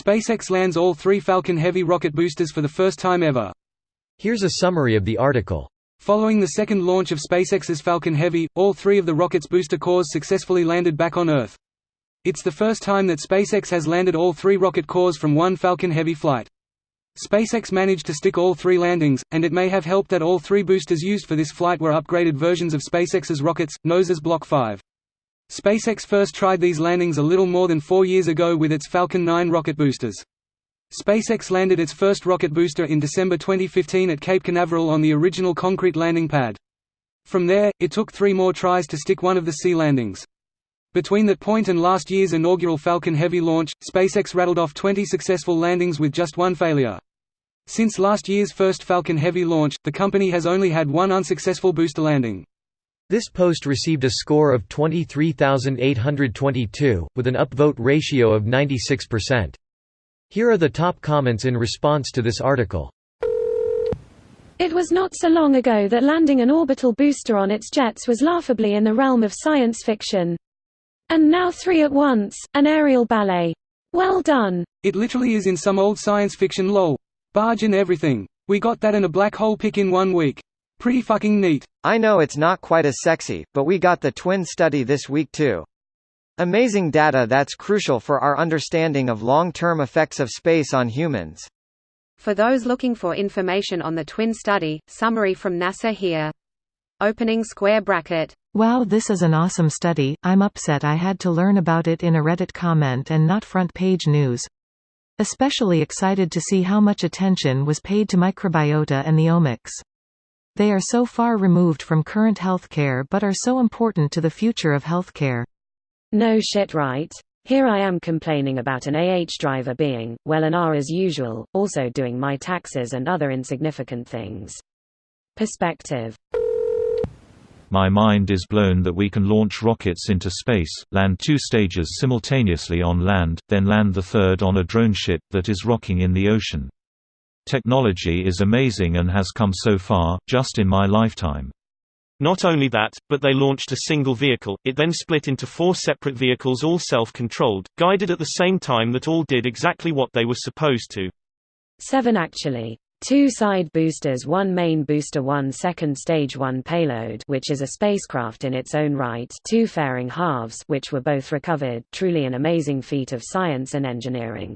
SpaceX lands all 3 Falcon Heavy rocket boosters for the first time ever. Here's a summary of the article. Following the second launch of SpaceX's Falcon Heavy, all 3 of the rocket's booster cores successfully landed back on Earth. It's the first time that SpaceX has landed all 3 rocket cores from one Falcon Heavy flight. SpaceX managed to stick all 3 landings, and it may have helped that all 3 boosters used for this flight were upgraded versions of SpaceX's rockets, known as Block 5. SpaceX first tried these landings a little more than 4 years ago with its Falcon 9 rocket boosters. SpaceX landed its first rocket booster in December 2015 at Cape Canaveral on the original concrete landing pad. From there, it took 3 more tries to stick one of the sea landings. Between that point and last year's inaugural Falcon Heavy launch, SpaceX rattled off 20 successful landings with just 1 failure. Since last year's first Falcon Heavy launch, the company has only had 1 unsuccessful booster landing. This post received a score of 23,822, with an upvote ratio of 96%. Here are the top comments in response to this article. It was not so long ago that landing an orbital booster on its jets was laughably in the realm of science fiction. And now 3 at once, an aerial ballet. Well done. It literally is in some old science fiction lol. Barge and everything. We got that and a black hole pick in 1 week. Pretty fucking neat. I know it's not quite as sexy, but we got the twin study this week too. Amazing data that's crucial for our understanding of long-term effects of space on humans. For those looking for information on the twin study, summary from NASA here. Opening square bracket. Wow, this is an awesome study. I'm upset I had to learn about it in a Reddit comment and not front page news. Especially excited to see how much attention was paid to microbiota and the omics. They are so far removed from current healthcare but are so important to the future of healthcare. No shit, right? Here I am complaining about an driver being, well, an R as usual, also doing my taxes and other insignificant things. Perspective. My mind is blown that we can launch rockets into space, land 2 stages simultaneously on land, then land the third on a drone ship that is rocking in the ocean. Technology is amazing and has come so far, just in my lifetime. Not only that, but they launched a single vehicle. It then split into 4 separate vehicles, all self-controlled, guided at the same time, that all did exactly what they were supposed to. 7 actually. 2 side boosters, 1 main booster, 1 second stage, 1 payload, which is a spacecraft in its own right, 2 fairing halves, which were both recovered. Truly an amazing feat of science and engineering.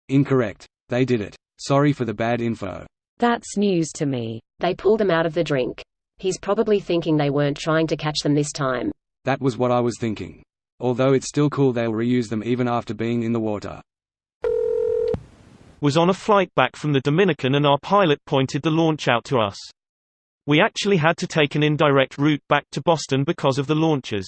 Incorrect. They did it. Sorry for the bad info. That's news to me. They pulled them out of the drink. He's probably thinking they weren't trying to catch them this time. That was what I was thinking. Although it's still cool they'll reuse them even after being in the water. Was on a flight back from the Dominican and our pilot pointed the launch out to us. We actually had to take an indirect route back to Boston because of the launches.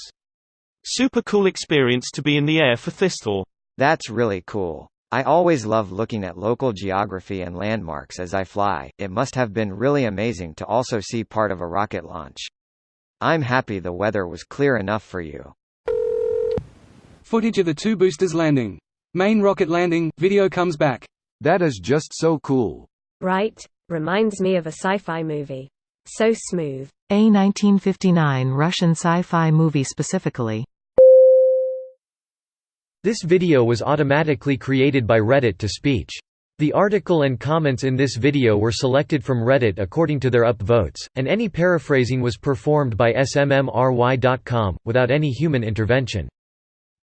Super cool experience to be in the air for Thisthaw. That's really cool. I always love looking at local geography and landmarks as I fly. It must have been really amazing to also see part of a rocket launch. I'm happy the weather was clear enough for you. Footage of the 2 boosters landing. Main rocket landing, video comes back. That is just so cool. Right? Reminds me of a sci-fi movie. So smooth. A 1959 Russian sci-fi movie specifically. This video was automatically created by Reddit to speech. The article and comments in this video were selected from Reddit according to their upvotes, and any paraphrasing was performed by smmry.com, without any human intervention.